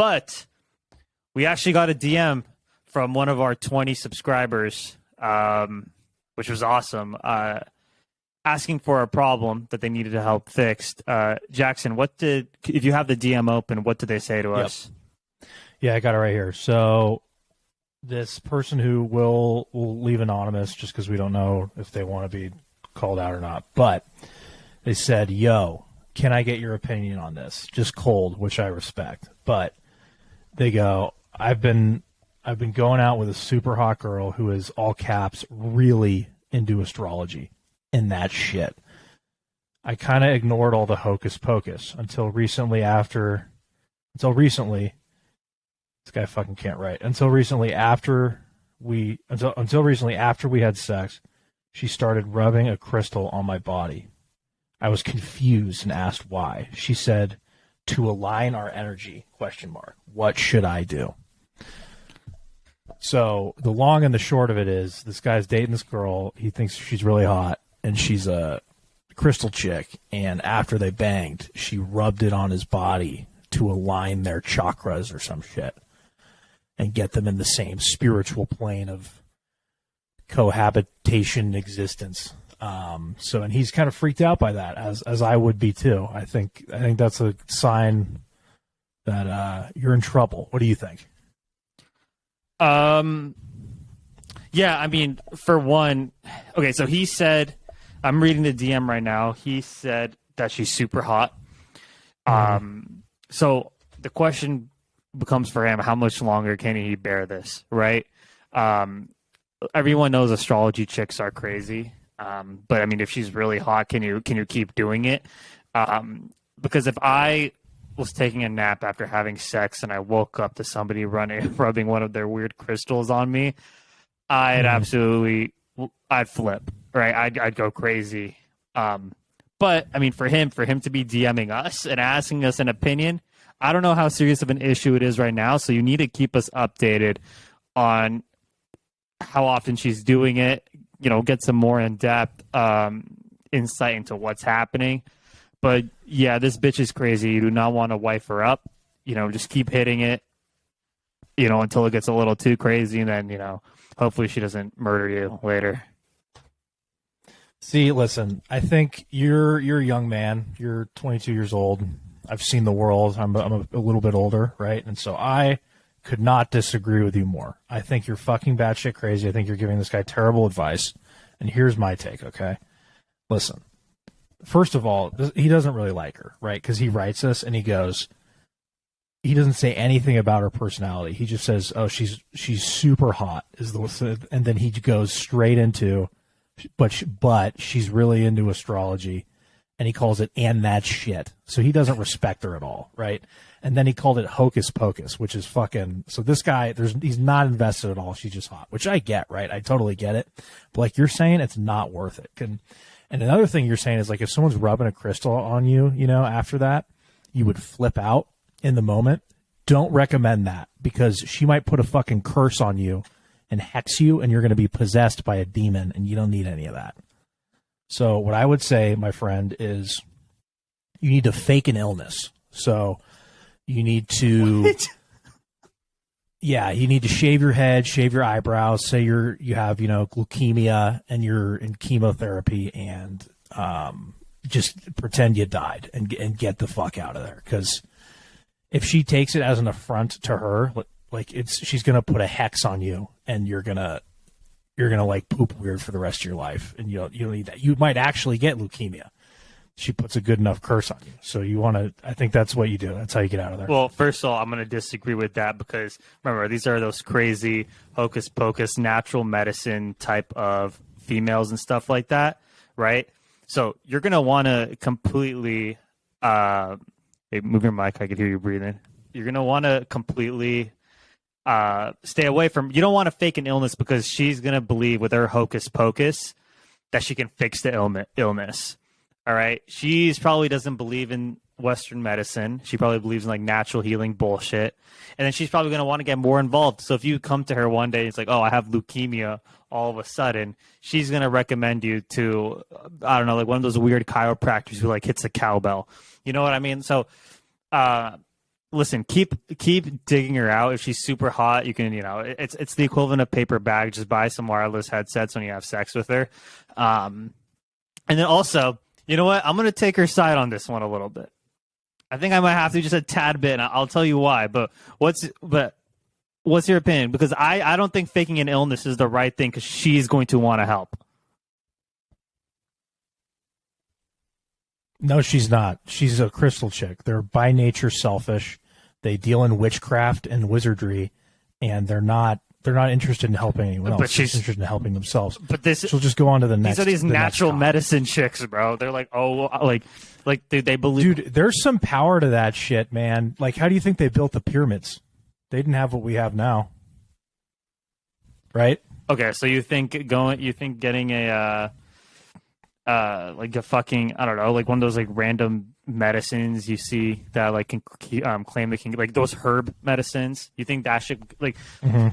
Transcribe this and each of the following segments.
But we actually got a DM from one of our 20 subscribers, which was awesome, asking for a problem that they needed to help fixed. Jackson, if you have the DM open, what did they say to us? Yeah, I got it right here. So this person who will leave anonymous just because we don't know if they want to be called out or not, but they said, yo, can I get your opinion on this? Just cold, which I respect. But they go, I've been going out with a super hot girl who is, all caps, really into astrology and that shit. I kind of ignored all the hocus pocus until recently after this guy fucking can't write. Until recently after we had sex, she started rubbing a crystal on my body. I was confused and asked why. She said, to align our energy, ? What should I do? So the long and the short of it is, this guy's dating this girl. He thinks she's really hot, and she's a crystal chick. And after they banged, she rubbed it on his body to align their chakras or some shit and get them in the same spiritual plane of cohabitation existence. And he's kind of freaked out by that, as I would be too. I think that's a sign that you're in trouble. What do you think? Yeah, I mean, for one, okay, so he said, I'm reading the DM right now. He said that she's super hot. So the question becomes for him, how much longer can he bear this, right? Everyone knows astrology chicks are crazy. But I mean, if she's really hot, can you keep doing it? Because if I was taking a nap after having sex and I woke up to somebody rubbing one of their weird crystals on me, I'd flip, right? I'd go crazy. But I mean, for him to be DMing us and asking us an opinion, I don't know how serious of an issue it is right now. So you need to keep us updated on how often she's doing it. Get some more in-depth insight into what's happening. But yeah, this bitch is crazy. You do not want to wife her up. Just keep hitting it, until it gets a little too crazy. And then, hopefully she doesn't murder you later. See, listen, I think you're a young man. You're 22 years old. I've seen the world. I'm a little bit older, right? And so I could not disagree with you more. I think you're fucking batshit crazy. I think you're giving this guy terrible advice. And here's my take, okay? Listen, first of all, he doesn't really like her, right? Because he writes us and he doesn't say anything about her personality. He just says, oh, she's super hot, and then he goes straight into, but she's really into astrology, and he calls it and that shit. So he doesn't respect her at all, right? And then he called it hocus pocus, which is fucking. So this guy, he's not invested at all. She's just hot, which I get, right? I totally get it. But like you're saying, it's not worth it. And another thing you're saying is, like, if someone's rubbing a crystal on you, after that, you would flip out in the moment. Don't recommend that, because she might put a fucking curse on you and hex you, and you're going to be possessed by a demon, and you don't need any of that. So what I would say, my friend, is you need to fake an illness. So you need to, you need to shave your head, shave your eyebrows, say you have, leukemia and you're in chemotherapy, and just pretend you died and get the fuck out of there. Because if she takes it as an affront to her, like she's gonna put a hex on you, and you're gonna like poop weird for the rest of your life, and you don't need that. You might actually get leukemia. She puts a good enough curse on you. So I think that's what you do. That's how you get out of there. Well, first of all, I'm going to disagree with that, because remember, these are those crazy hocus pocus natural medicine type of females and stuff like that, right? So you're going to want to completely hey, move your mic. I can hear you breathing. You're going to want to completely stay away from, you don't want to fake an illness, because she's going to believe with her hocus pocus that she can fix the illness. All right. She probably doesn't believe in Western medicine. She probably believes in like natural healing bullshit. And then she's probably going to want to get more involved. So if you come to her one day and it's like, oh, I have leukemia all of a sudden, she's going to recommend you to, I don't know, like one of those weird chiropractors who like hits a cowbell. You know what I mean? So listen, keep digging her out. If she's super hot, you can, it's the equivalent of paper bag. Just buy some wireless headsets when you have sex with her. And then also, you know what? I'm gonna take her side on this one a little bit. I think I might have to just a tad bit, and I'll tell you why. But what's your opinion? Because I don't think faking an illness is the right thing because she's going to want to help. No, she's not. She's a crystal chick. They're by nature selfish. They deal in witchcraft and wizardry, and they're not interested in helping anyone else. But she's interested in helping themselves. But she'll just go on to the next. These are these natural medicine chicks, bro. They're like, they believe. Dude, there's some power to that shit, man. Like, how do you think they built the pyramids? They didn't have what we have now, right? Okay, so you think getting a like a fucking, I don't know, like one of those like random medicines you see that like can claim they can, like those herb medicines, you think that should like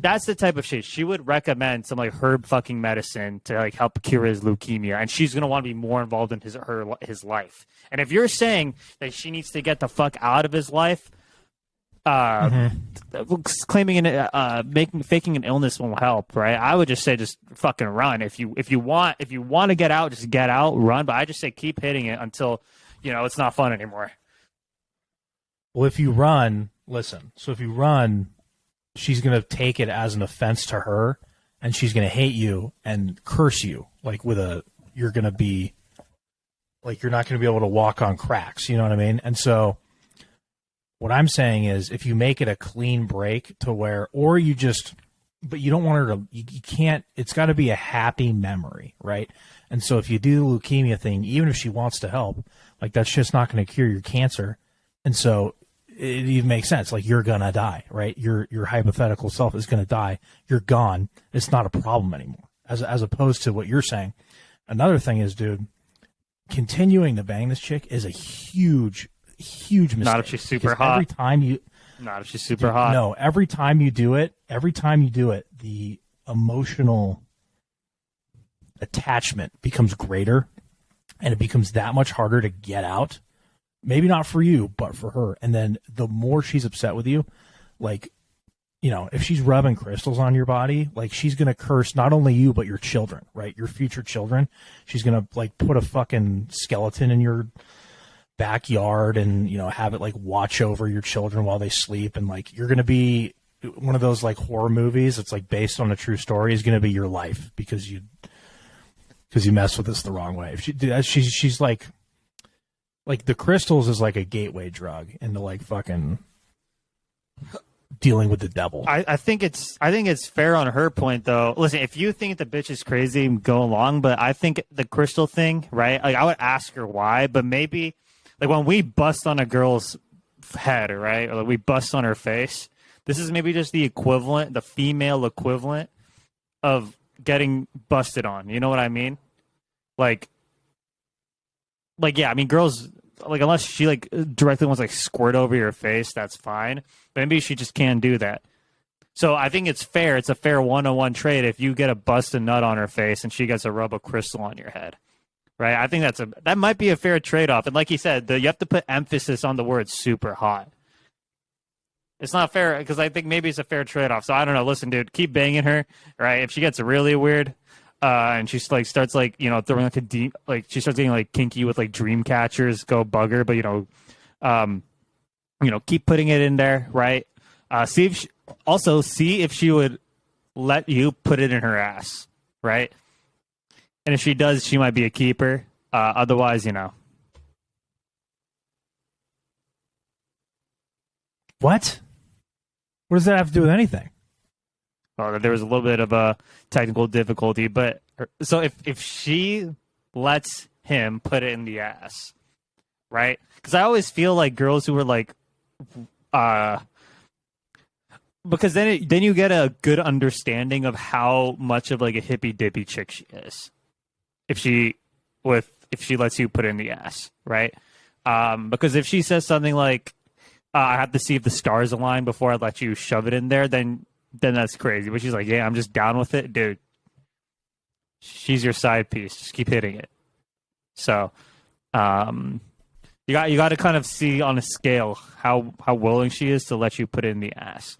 that's the type of shit she would recommend, some like herb fucking medicine to like help cure his leukemia, and she's gonna want to be more involved in his life. And if you're saying that she needs to get the fuck out of his life, claiming faking an illness won't help, right? I would just say just fucking run. If you want to get out, just get out, run. But I just say keep hitting it until it's not fun anymore. Well, if you run, listen. So if you run, she's gonna take it as an offense to her, and she's gonna hate you and curse you like you're gonna be like you're not gonna be able to walk on cracks. You know what I mean? And so. What I'm saying is if you make it a clean break to where, or you just, but you don't want her to, you can't, it's got to be a happy memory, right? And so if you do the leukemia thing, even if she wants to help, like that's just not going to cure your cancer. And so it even makes sense. Like you're going to die, right? Your hypothetical self is going to die. You're gone. It's not a problem anymore. As opposed to what you're saying. Another thing is, dude, continuing to bang this chick is a huge mistake. Not if she's super hot. Not if she's super hot. No, every time you do it, the emotional attachment becomes greater, and it becomes that much harder to get out. Maybe not for you, but for her. And then the more she's upset with you, like, if she's rubbing crystals on your body, like she's going to curse not only you, but your children, right? Your future children. She's going to like put a fucking skeleton in your backyard and have it like watch over your children while they sleep, and like you're gonna be one of those like horror movies that's like based on a true story is gonna be your life because you messed with this the wrong way. If she's like the crystals is like a gateway drug into like fucking dealing with the devil. I think it's fair on her point though. Listen, if you think the bitch is crazy, go along, but I think the crystal thing, right? Like I would ask her why, but maybe like when we bust on a girl's head, right, or like we bust on her face, this is maybe just the equivalent, the female equivalent of getting busted on. You know what I mean? Like yeah, I mean, girls, like unless she like directly wants to like squirt over your face, that's fine. But maybe she just can't do that. So I think it's fair. It's a fair 1-on-1 trade if you get a busted nut on her face and she gets a rub of crystal on your head. Right, I think that might be a fair trade-off, and like he said, you have to put emphasis on the word "super hot." It's not fair because I think maybe it's a fair trade-off. So I don't know. Listen, dude, keep banging her. Right, if she gets really weird, and she's like starts like throwing like a deep, like she starts getting like kinky with like dream catchers, go bug her. But keep putting it in there. Right, see if she would let you put it in her ass. Right. And if she does, she might be a keeper. Otherwise, What? What does that have to do with anything? Well, there was a little bit of a technical difficulty, but so if she lets him put it in the ass, right? Because I always feel like girls who are like, because then you get a good understanding of how much of like a hippy dippy chick she is. If she lets you put it in the ass, right? Because if she says something like, I have to see if the stars align before I let you shove it in there, then that's crazy. But she's like, yeah, I'm just down with it. Dude, she's your side piece. Just keep hitting it. So, yeah, You got to kind of see on a scale how willing she is to let you put it in the ass.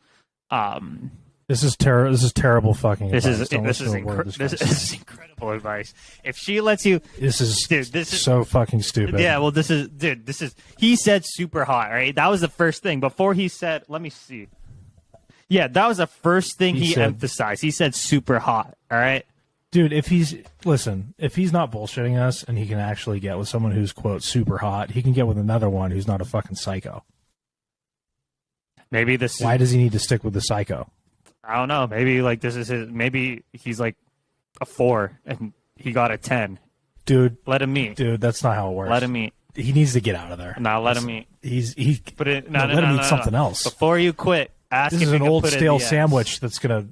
This is terrible fucking This advice. this is incredible advice. If she lets you, this is so fucking stupid. Yeah, well, this is he said super hot, right? That was the first thing before he said, let me see. Yeah, that was the first thing he emphasized. He said super hot, all right? Dude, if he's not bullshitting us and he can actually get with someone who's, quote, super hot, he can get with another one who's not a fucking psycho. Maybe this. Why does he need to stick with the psycho? I don't know. Maybe like this is his. Maybe he's like a 4 and he got a 10. Dude, let him meet. Dude, that's not how it works. Let him meet. He needs to get out of there. No, let him eat. Let him eat something else. Before you quit, ask. This if is you an old put stale sandwich that's gonna.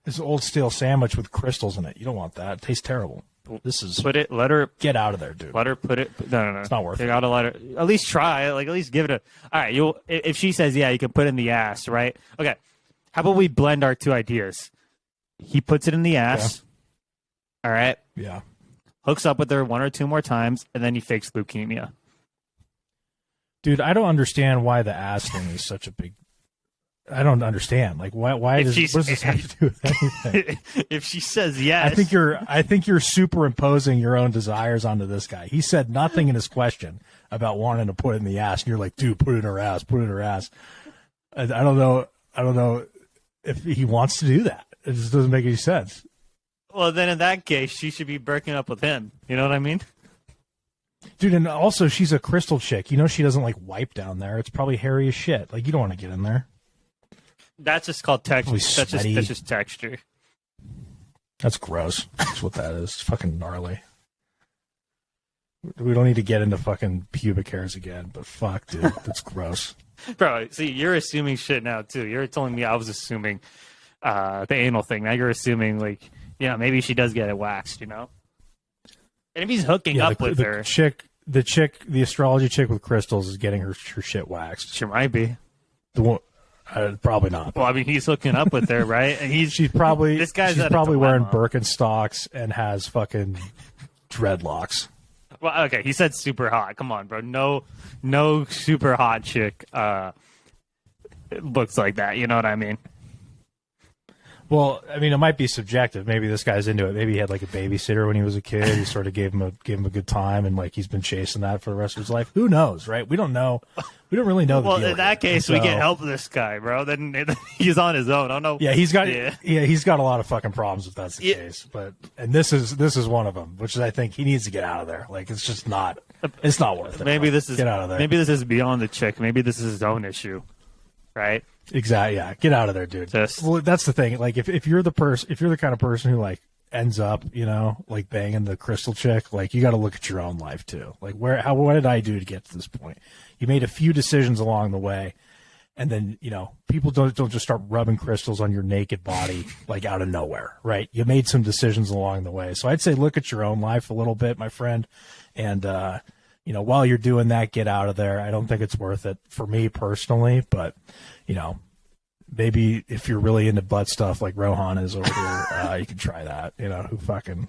This is an old stale sandwich with crystals in it. You don't want that. It tastes terrible. This is. Put it. Let her get out of there, dude. Let her put it. No. It's not worth it. You gotta let her at least try. Like at least give it a. All right. You. If she says yeah, you can put it in the ass, right? Okay. How about we blend our two ideas? He puts it in the ass. Yeah. All right. Yeah. Hooks up with her 1 or 2 more times, and then he fakes leukemia. Dude, I don't understand why the ass thing is such a big. I don't understand. Like, why what does this have to do with anything? If she says yes, I think you're superimposing your own desires onto this guy. He said nothing in his question about wanting to put it in the ass, and you're like, dude, put it in her ass, put it in her ass. I don't know if he wants to do that. It just doesn't make any sense. Well, then in that case, she should be breaking up with him. You know what I mean? Dude, and also she's a crystal chick. You know she doesn't like wipe down there. It's probably hairy as shit. Like you don't want to get in there. That's just called texture. That's just texture. That's gross. That's what that is. It's fucking gnarly. We don't need to get into fucking pubic hairs again, but fuck, dude, that's gross. Bro, see, you're assuming shit now too. You're telling me I was assuming the anal thing. Now you're assuming like, maybe she does get it waxed, And if he's hooking up with her, the astrology chick with crystals is getting her shit waxed. She might be. The one, probably not. Well, I mean, he's hooking up with her, right? And she's probably wearing dilemma. Birkenstocks and has fucking dreadlocks. Well, okay, he said super hot. Come on, bro. No super hot chick looks like that. You know what I mean? Well, I mean, it might be subjective. Maybe this guy's into it. Maybe he had like a babysitter when he was a kid. He sort of gave him a good time, and like he's been chasing that for the rest of his life. Who knows, right? We don't know. We don't really know. Well, in that case, we can't help this guy, bro. Then he's on his own. I don't know. Yeah, he's got a lot of fucking problems if that's the case. And this is one of them, which is I think he needs to get out of there. Like it's just not. It's not worth it. Maybe this is get out of there. Maybe this is beyond the chick. Maybe this is his own issue, right? Exactly. Yeah. Get out of there, dude. Well, that's the thing. Like, if you're the kind of person who like ends up, like banging the crystal chick, like you got to look at your own life too. Like, what did I do to get to this point? You made a few decisions along the way, and then people don't just start rubbing crystals on your naked body like out of nowhere, right? You made some decisions along the way, so I'd say look at your own life a little bit, my friend, and while you're doing that, get out of there. I don't think it's worth it for me personally, but maybe if you're really into butt stuff like Rohan is over here, you can try that. Who fucking